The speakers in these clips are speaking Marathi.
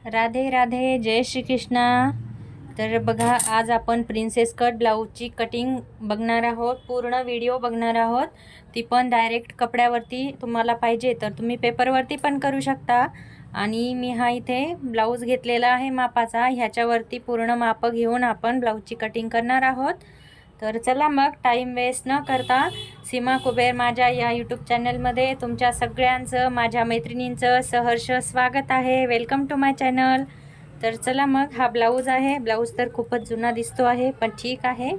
राधे राधे, जय श्री कृष्णा। तर बघा, आज आपण प्रिन्सेस कट ब्लाऊजची कटिंग बघणार आहोत, पूर्ण व्हिडिओ बघणार आहोत। ती पण डायरेक्ट कपड्यावरती तुम्हाला पाहिजे तर तुम्ही पेपरवरती पण करू शकता। आणि मी हा इथे ब्लाऊज घेतलेला आहे मापाचा, ह्याच्यावरती पूर्ण माप घेऊन आपण ब्लाऊजची कटिंग करणार आहोत। तर चला मग टाईम वेस्ट न करता सीमा कुबेर माझ्या या यूट्यूब चॅनलमध्ये तुमच्या सगळ्यांचं, माझ्या मैत्रिणींचं सहर्ष स्वागत आहे। Welcome to my channel. तर चला मग, हा ब्लाऊज आहे। ब्लाऊज तर खूपच जुना दिसतो आहे, पण ठीक आहे,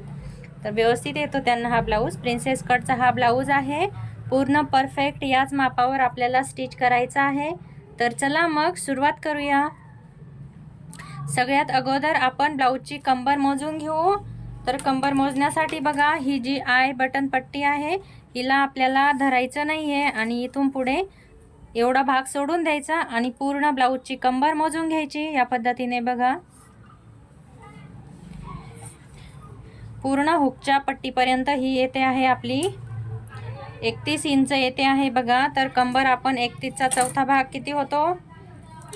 तर व्यवस्थित येतो त्यांना हा ब्लाऊज। प्रिन्सेस कटचा हा ब्लाऊज आहे, पूर्ण परफेक्ट याच मापावर आपल्याला स्टिच करायचा आहे। तर चला मग सुरुवात करूया। सगळ्यात अगोदर आपण ब्लाऊजची कंबर मोजून घेऊ। तर कंबर मोजण्यासाठी बघा, ही जी बटन पट्टी आहे हिला आपल्याला धरायचं नाही आहे आणि इथून पुढे एवढा भाग सोडून द्यायचा आणि पूर्ण ब्लाऊजची कंबर मोजून घ्यायची। या पद्धतीने बघा, पूर्ण हुकच्या पट्टीपर्यंत ही येते आहे आपली 31 इंच येते आहे बघा। तर कंबर आपण 31चा चौथा भाग किती होतो,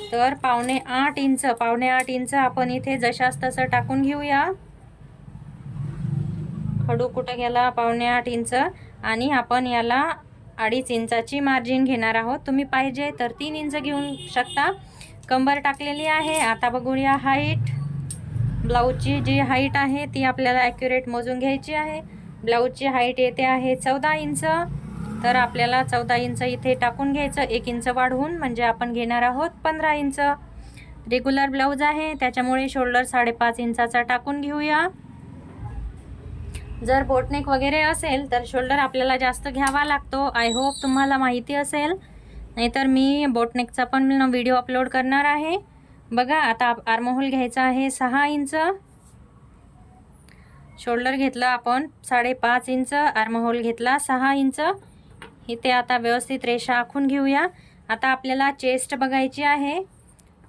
तर 7.25 इंच, 7.25 इंच आपण इथे जशास तसं टाकून घेऊया। खडू कुठं गेला, 7.25 इंच, आणि आपण याला 2.5 इंचाची मार्जिन घेणार आहोत। तुम्ही पाहिजे तर 3 इंच घेऊ शकता। कंबर टाकलेली आहे। आता बघूया हाईट। ब्लाऊजची जी हाईट आहे ती आपल्याला ॲक्युरेट मोजून घ्यायची आहे। ब्लाऊजची हाईट येते आहे 14 इंच। तर आपल्याला 14 इंच इथे टाकून घ्यायचं, 1 इंच वाढवून, म्हणजे आपण घेणार आहोत 15 इंच। रेग्युलर ब्लाऊज आहे त्याच्यामुळे शोल्डर 5.5 इंचाचा टाकून घेऊया। जर बोटनेक वगैरे असेल तर शोल्डर आपल्याला जास्त घ्यावा लागतो। आय होप तुम्हाला माहिती असेल, नाहीतर मी बोटनेकचा पण व्हिडिओ अपलोड करणार आहे। बघा, आता आर्महोल घ्यायचा आहे 6 इंच। शोल्डर घेतला आपण 5.5 इंच, आर्महोल घेतला 6 इंच। इथे आता व्यवस्थित रेषा आखून घेऊया। आता आपल्याला चेस्ट बघायची आहे,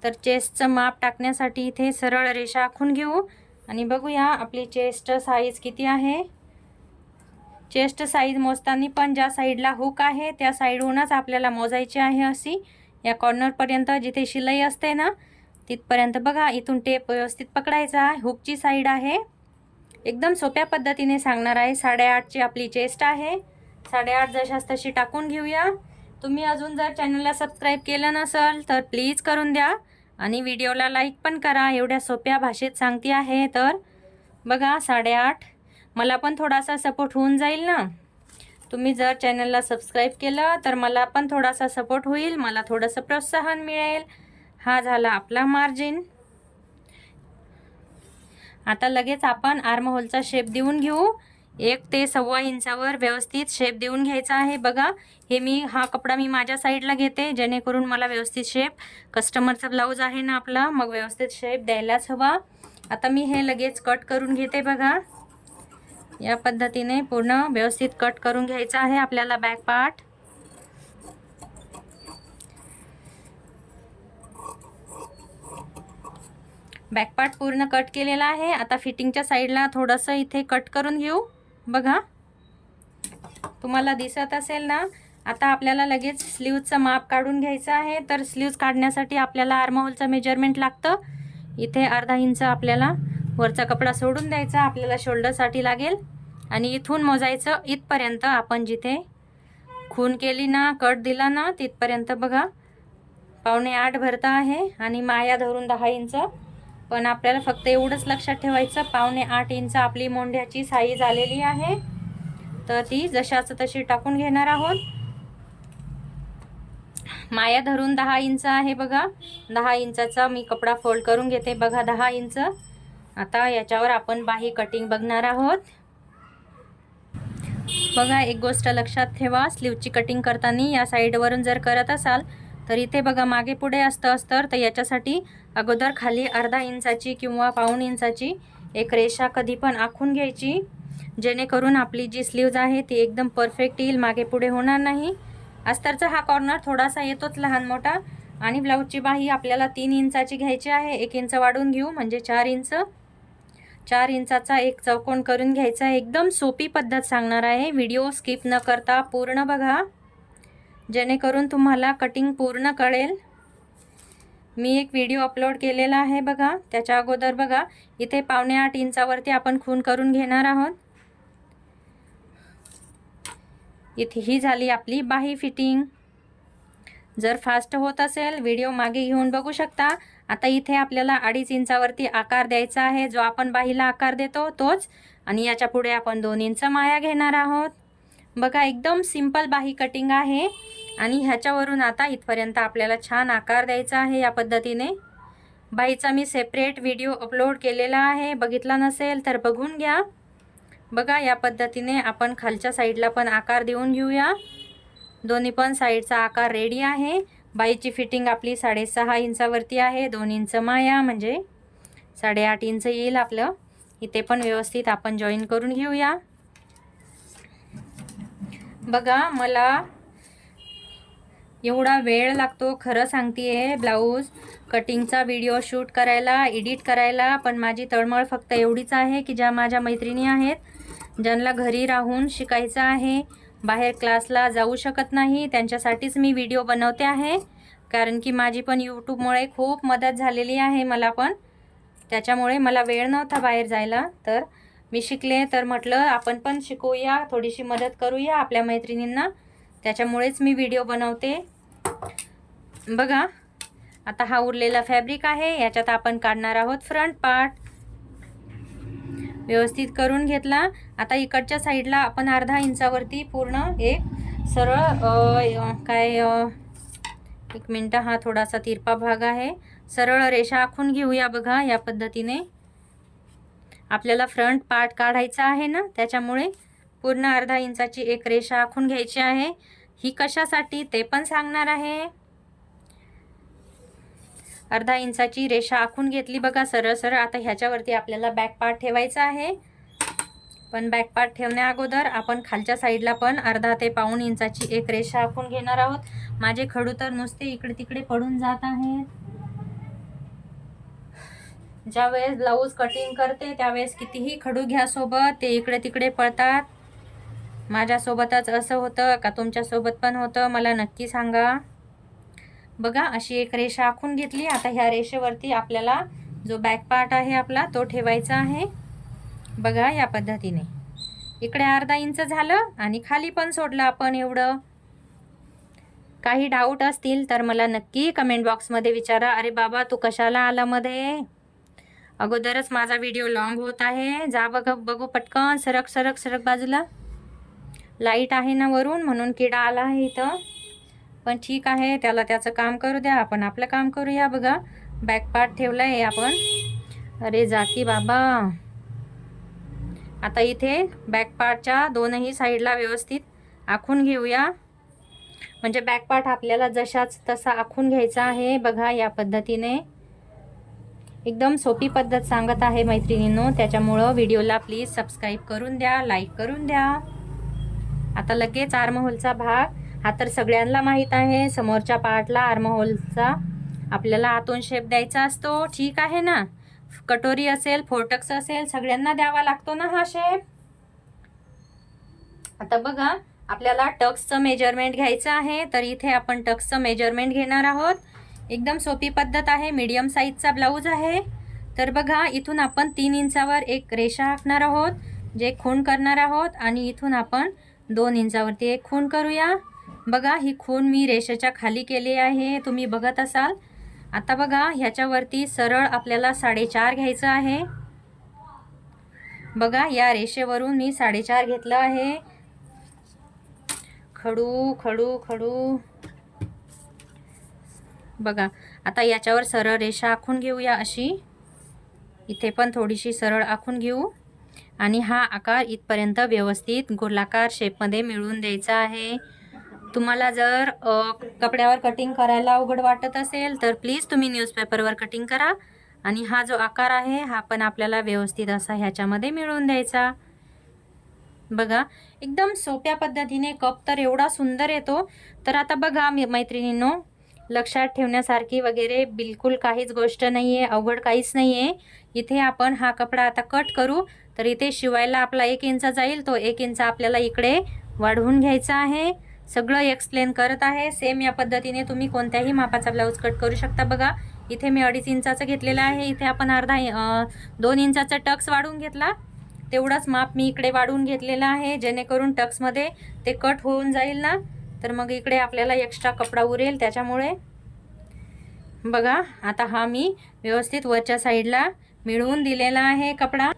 तर चेस्टचं माप टाकण्यासाठी इथे सरळ रेषा आखून घेऊ आणि बघूया आपली चेस्ट साईज किती आहे। चेस्ट साईज मोजताना पण ज्या साईडला हुक आहे त्या साईडहूनच आपल्याला मोजायची आहे। अशी या कॉर्नरपर्यंत जिथे शिलाई असते ना तिथपर्यंत बघा, इथून टेप व्यवस्थित पकडायचा। हुकची साईड आहे, एकदम सोप्या पद्धतीने सांगणार आहे। 8.5ची आपली चेस्ट आहे, 8.5 जशास तशी टाकून घेऊया। तुम्ही अजून जर चॅनलला सबस्क्राईब केलं नसेल तर प्लीज करून द्या आणि व्हिडिओला लाईक पण करा, एवढ्या सोप्या भाषेत सांगते आहे। तर बघा 8.5, मला पण थोडासा सपोर्ट होऊन जाईल ना। तुम्ही जर चॅनलला सबस्क्राईब केलं तर मला पण थोडासा सपोर्ट होईल, मला थोडंसं प्रोत्साहन मिळेल। हा झाला आपला मार्जिन। आता लगेच आपण आर्महोलचा शेप देऊन घेऊ। 1 ते 1.25 इंचावर व्यवस्थित शेप देऊन घ्यायचा आहे। बघा, हा कपडा मी माझ्या साईडला घेते, जेणेकरून मला व्यवस्थित शेप, कस्टमरचा ब्लाऊज आहे ना आपला, मग व्यवस्थित शेप द्यायलाच हवा। आता मी हे लगेच कट करून घेते। बघा, या पद्धतीने पूर्ण व्यवस्थित कट करून घ्यायचा आहे आपल्याला बॅक पार्ट। बॅक पार्ट पूर्ण कट केलेला आहे। आता फिटिंगच्या साईडला थोडंसं इथे कट करून घेऊ। बघा, तुम्हाला दिसत असेल ना। आता आपल्याला लगेच स्लीव्हचं माप काढून घ्यायचं आहे। तर स्लीव्ज काढण्यासाठी आपल्याला आर्महोलचं मेजरमेंट लागतं। इथे अर्धा इंच आपल्याला वरचा कपडा सोडून द्यायचा, आपल्याला शोल्डरसाठी लागेल, आणि इथून मोजायचं इथपर्यंत। आपण जिथे खून केली ना, कट दिला ना, तिथपर्यंत बघा 7.25 भरता आहे आणि माया धरून 10 इंच। पण आपल्याला फक्त एवढंच लक्षात ठेवायचं, 7.25 इंच आपली मोंढ्याची साईज आलेली आहे, तर ती जशाच तशी टाकून घेणार आहोत। माया धरून 10 इंच आहे बघा। 10 इंचाचा मी कपडा फोल्ड करून घेते। बघा 10 इंच। आता याच्यावर आपण बाही कटिंग बघणार आहोत। बघा, एक गोष्ट लक्षात ठेवा, स्लीवची कटिंग करताना या साईडवरून जर करत असाल तर इथे बघा मागे पुढे असतं अस्तर, तर याच्यासाठी अगोदर खाली अर्धा इंचाची किंवा 1.25 इंचाची एक रेषा कधी पण आखून घ्यायची, जेणेकरून आपली जी स्लीव्ज आहे ती एकदम परफेक्ट येईल, मागे पुढे होणार नाही। अस्तरचा हा कॉर्नर थोडासा येतोच लहान मोठा, आणि ब्लाऊजची बाही आपल्याला 3 इंचाची घ्यायची आहे। 1 इंच वाढवून घेऊ, म्हणजे 4 इंच। 4 इंचाचा एक चौकोन करून घ्यायचा। एकदम सोपी पद्धत सांगणार आहे, व्हिडिओ स्किप न करता पूर्ण बघा, जेणेकरून तुम्हाला कटिंग पूर्ण कळेल। मी एक व्हिडिओ अपलोड केलेला आहे बघा, त्याच्या अगोदर बघा इथे 7.5 इंचावरती आपण खूण करून घेणार आहोत. इथे ही झाली आपली बाही फिटिंग. जर फास्ट होत असेल व्हिडिओ मागे घेऊन बघू शकता. आता इथे आपल्याला 2.5 इंचावरती आकार द्यायचा आहे, जो आपण बाहीला आकार देतो तोच. आणि याच्या पुढे आपण 2 इंच माया घेणार आहोत. बघा एकदम सिंपल बाही कटिंग आहे. आणि ह्याच्यावरून आता इथपर्यंत आपल्याला छान आकार द्यायचा आहे या पद्धतीने. बाहीचा मी सेपरेट व्हिडिओ अपलोड केलेला आहे, बघितला नसेल तर बघून घ्या. बघा या पद्धतीने आपण खालच्या साईडला पण आकार देऊन घेऊया. दोन्ही पण साईडचा आकार रेडी आहे. बाहीची फिटिंग आपली 6.5 इंचावरती आहे. 2 इंच माया म्हणजे 8.5 इंच येईल आपलं. इथे पण व्यवस्थित आपण जॉईन करून घेऊया. बघा मला एवढा वेळ लागतो खरं सांगतेय ब्लाऊज कटिंगचा व्हिडिओ शूट करायला, एडिट करायला. पण माझी तळमळ फक्त एवढीच आहे की ज्या माझ्या मैत्रिणी आहेत ज्यांना घरी राहून शिकायचं आहे, बाहेर क्लासला जाऊ शकत नाही, त्यांच्यासाठीच मी व्हिडिओ बनवते आहे. कारण की माझी पण यूट्यूबमुळे खूप मदत झालेली आहे मला पण. त्याच्यामुळे मला वेळ नव्हता बाहेर जायला, तर मी शिकले. तर म्हटलं आपण पण शिकूया, थोडीशी मदत करूया आपल्या मैत्रिणींना. त्याच्यामुळेच मी व्हिडिओ बनवते. बघा आता हा उरलेला फॅब्रिक आहे, याच्यात आपण काढणार आहोत फ्रंट पार्ट. व्यवस्थित करून घेतला. आता इकडच्या साईडला आपण 1/2 इंचावरती पूर्ण एक सरळ एक मिनटं, हा थोडासा तिरपा भाग आहे, सरळ रेषा आखून घेऊया. बघा या पद्धतीने आपल्याला फ्रंट पार्ट काढायचा आहे ना, त्याच्यामुळे पूर्ण 1/2 इंचाची एक रेषा आखून घ्यायची आहे. ही कशासाठी ते पण सांगणार आहे. 1/2 इंचाची रेषा आखून घेतली बघा सरळ सरळ. आता ह्याच्यावरती आपल्याला बॅक पार्ट ठेवायचा आहे. पण बॅक पार्ट ठेवण्या अगोदर आपण खालच्या साईडला पण 1/2 ते 1.5 इंचाची एक रेषा आखून घेणार आहोत. माझे खडू तर नुसते इकडे तिकडे पडून जात आहेत. ज्यावेळेस ब्लाऊज कटिंग करते त्यावेळेस कितीही खडू घ्या सोबत, ते इकडे तिकडे पडतात. माझ्यासोबतच असं होतं का तुमच्यासोबत पण होतं, मला नक्की सांगा. बघा अशी एक रेषा आखून घेतली. आता ह्या रेषेवरती आपल्याला जो बॅक पार्ट आहे आपला तो ठेवायचा आहे. बघा या पद्धतीने इकडे 1/2 इंच झालं आणि खाली पण सोडलं आपण एवढं. काही डाऊट असतील तर मला नक्की कमेंट बॉक्समध्ये विचारा. अरे बाबा तू कशाला आला मध्ये, अगोदरच माझा व्हिडिओ लॉंग होत आहे. जा बघू पटकन, सरक सरक सरक बाजूला. लाईट आहे ना वरून म्हणून किडा आला आहे इथं. पण ठीक आहे, त्याला त्याचं काम करू द्या, आपण आपलं काम करूया. बघा बॅक पार्ट ठेवला आहे आपण. अरे जाकी बाबा. आता इथे बॅक पार्टच्या दोनही साईडला व्यवस्थित आखून घेऊया. म्हणजे बॅक पार्ट आपल्याला जशाच तसा आखून घ्यायचा आहे. बघा या पद्धतीने एकदम सोपी पद्धत सांगत आहे मैत्रिणींनो. त्याच्यामुळं व्हिडिओला प्लीज सबस्क्राईब करून द्या, लाईक करून द्या. आता लगेच आर्महोलचा भाग, हा तर सगळ्यांना माहीत आहे. समोरच्या पार्टला आर्महोलचा आपल्याला आतून शेप द्यायचा असतो, ठीक आहे ना. कटोरी असेल, फोर्टक्स असेल, सगळ्यांना द्यावा लागतो ना हा शेप. आता बघा आपल्याला टक्सचं मेजरमेंट घ्यायचं आहे. तर इथे आपण टक्सचं मेजरमेंट घेणार आहोत. एकदम सोपी पद्धत आहे. मीडियम साईजचा ब्लाऊज आहे. तर बघा इथून आपण 3 इंचावर एक रेषा आखणार आहोत, जे खूण करणार आहोत. आणि इथून आपण 2 इंचावरती एक खूण करूया. बघा ही खूण मी रेषेच्या खाली केली आहे, तुम्ही बघत असाल. आता बघा ह्याच्यावरती सरळ आपल्याला 4.5 घ्यायचं आहे. बघा या रेषेवरून मी 4.5 घेतलं आहे. खडू खडू खडू. बघा आता याच्यावर सरळ रेषा आखून घेऊया अशी. इथे पण थोडीशी सरळ आखून घेऊ. आणि हा आकार इथपर्यंत व्यवस्थित गोलाकार शेपमध्ये मिळवून द्यायचा आहे. तुम्हाला जर कपड्यावर कटिंग करायला अवघड वाटत असेल तर प्लीज तुम्ही न्यूजपेपरवर कटिंग करा. आणि हा जो आकार आहे हा पण आपल्याला व्यवस्थित असा ह्याच्यामध्ये मिळवून द्यायचा. बघा एकदम सोप्या पद्धतीने कप तर एवढा सुंदर येतो. तर आता बघा मैत्रिणींनो, लक्षात ठेवण्यासारखी वगैरे बिलकुल काहीच गोष्ट नाही आहे, अवघड काहीच नाही आहे. इथे आपण हा कपडा आता कट करू. तर इथे शिवायला आपला 1 इंच जाईल, तो 1 इंच आपल्याला इकडे वाढवून घ्यायचा आहे. सगळं एक्सप्लेन करत आहे. सेम या पद्धतीने तुम्ही कोणत्याही मापाचा ब्लाऊज कट करू शकता. बघा इथे मी 2.5 इंचाचं घेतलेलं आहे. इथे आपण 2 इंचाचा टक्स वाढवून घेतला. तेवढाच माप मी इकडे वाढवून घेतलेला आहे, जेणेकरून टक्समध्ये ते कट होऊन जाईल ना, तर मग इकडे आपल्याला एक्स्ट्रा कपडा उरेल. त्याच्यामुळे बघा आता हा मी व्यवस्थित वरच्या साईडला मिळवून दिलेला आहे कपडा.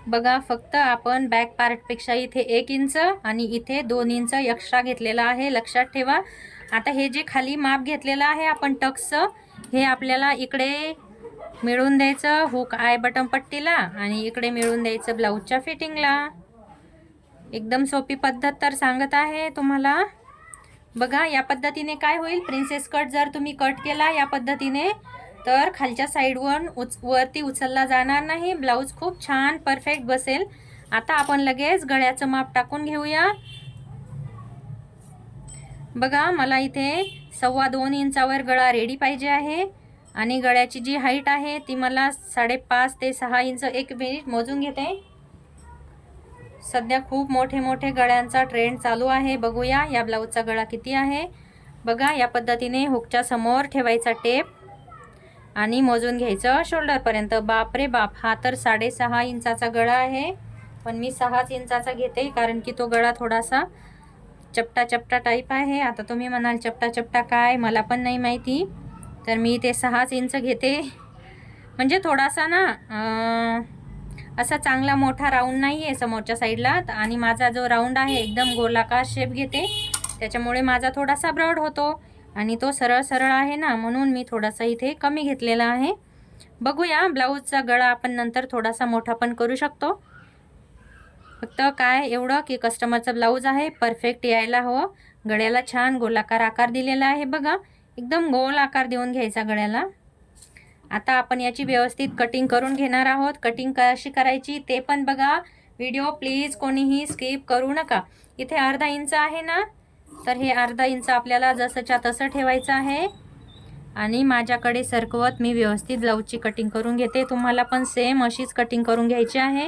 बघा फक्त आपण बॅक पार्टपेक्षा इथे 1 इंच आणि इथे 2 इंच एक्स्ट्रा घेतलेला आहे, लक्षात ठेवा. आता हे जे खाली माप घेतलेलं आहे आपण टक्सचं, हे आपल्याला इकडे मिळून द्यायचं हुक आय बटन पट्टीला आणि इकडे मिळून द्यायचं ब्लाऊजच्या फिटिंगला. एकदम सोपी पद्धत तर सांगत आहे तुम्हाला. बघा या पद्धतीने काय होईल, प्रिन्सेस कट जर तुम्ही कट केला या पद्धतीने तर खालच्या साईडवरून वरती उचलला जाणार नाही. ब्लाऊज खूप छान परफेक्ट बसेल. आता आपण लगेच गळ्याचं माप टाकून घेऊया. बघा मला इथे 2.25 इंचावर गळा रेडी पाहिजे आहे आणि गळ्याची जी हाईट आहे ती मला 5.5 ते 6 इंच. 1 मिनिट मोजून घेते. सध्या खूप मोठे गळ्यांचा ट्रेंड चालू आहे. बघूया या ब्लाऊजचा गळा किती आहे. बघा या पद्धतीने हुकच्या समोर ठेवायचा टेप आणि मोजून घ्यायचं शोल्डरपर्यंत. बापरे बाप, हा तर 6.5 इंचाचा गळा आहे, पण मी 6 इंचाचा घेते कारण की तो गळा थोडासा चपटा टाईप आहे. आता तुम्ही म्हणाल चपटा काय, मला पण नाही माहिती, तर मी ते 6 इंच घेते. म्हणजे थोडासा ना असा चांगला मोठा राऊंड नाही आहे समोरच्या साईडला, आणि माझा जो राऊंड आहे एकदम गोलाकार शेप घेते, त्याच्यामुळे माझा थोडासा ब्रॉड होतो आणि तो सरळ आहे ना, म्हणून मी थोडासा इथे कमी घेतलेला आहे. बघूया ब्लाऊजचा गळा आपण नंतर थोडासा मोठा पण करू शकतो. फक्त काय एवढं की कस्टमरचा ब्लाऊज आहे परफेक्ट यायला हवं. गळ्याला छान गोलाकार आकार दिलेला आहे. बघा एकदम गोल आकार देऊन घ्यायचा गळ्याला. आता आपण याची व्यवस्थित कटिंग करून घेणार आहोत. कटिंग कशी करायची ते पण बघा. व्हिडिओ प्लीज कोणीही स्किप करू नका. इथे 1/2 इंच आहे ना, तर हे 1/2 इंच आपल्याला जसंच्या तसं ठेवायचं आहे आणि माझ्याकडे सरकवत मी व्यवस्थित ब्लाऊजची कटिंग करून घेते. तुम्हाला पण सेम अशीच कटिंग करून घ्यायची आहे.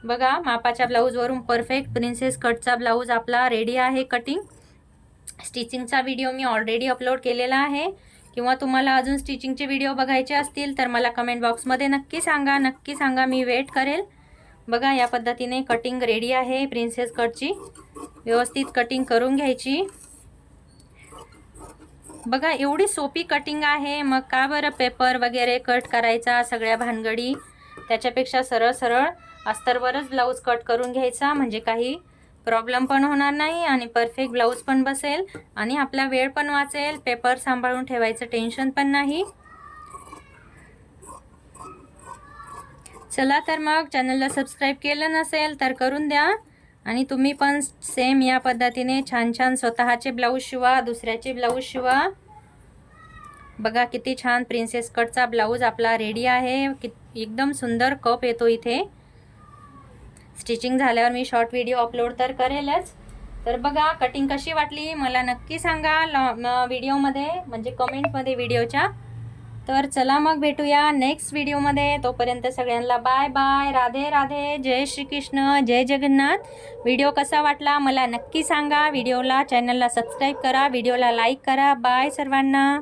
बघा मापाच्या ब्लाऊजवरून परफेक्ट प्रिन्सेस कटचा ब्लाऊज आपला रेडी आहे. कटिंग स्टिचिंगचा व्हिडिओ मी ऑलरेडी अपलोड केलेला आहे, किंवा तुम्हाला अजून स्टिचिंगचे व्हिडिओ बघायचे असतील तर मला कमेंट बॉक्समध्ये नक्की सांगा, मी वेट करेल. बघा या पद्धतीने कटिंग रेडी आहे प्रिन्सेस कटची. व्यवस्थित कटिंग करून घ्यायची. बघा एवढी सोपी कटिंग आहे, मग का बरं पेपर वगैरे कट करायचा सगळ्या भानगडी. त्याच्यापेक्षा सरळ अस्तरवरच ब्लाऊज कट करून घ्यायचा, म्हणजे काही प्रॉब्लेम पण होणार नाही आणि परफेक्ट ब्लाऊज पण बसेल आणि आपला वेळ पण वाचेल. पेपर सांभाळून ठेवायचं टेन्शन पण नाही. चला तर मग चॅनलला सबस्क्राईब केलं नसेल तर करून द्या आणि तुम्ही पण सेम या पद्धतीने छान स्वतःचे ब्लाऊज शिवा, दुसऱ्याचे ब्लाऊज शिवा. बघा किती छान प्रिन्सेस कटचा ब्लाऊज आपला रेडी आहे. एकदम सुंदर कप येतो इथे. स्टिचिंग झाल्यावर मी शॉर्ट व्हिडिओ अपलोड तर करेलच. तर बघा कटिंग कशी वाटली मला नक्की सांगा व्हिडिओमध्ये, म्हणजे कमेंटमध्ये व्हिडिओच्या. तर चला मग भेटूया नेक्स्ट व्हिडिओमध्ये. तोपर्यंत सगळ्यांना बाय बाय, राधे राधे, जय श्रीकृष्ण, जय जगन्नाथ. व्हिडिओ कसा वाटला मला नक्की सांगा. व्हिडिओला चॅनलला सबस्क्राईब करा, व्हिडिओला लाईक करा. बाय सर्वांना.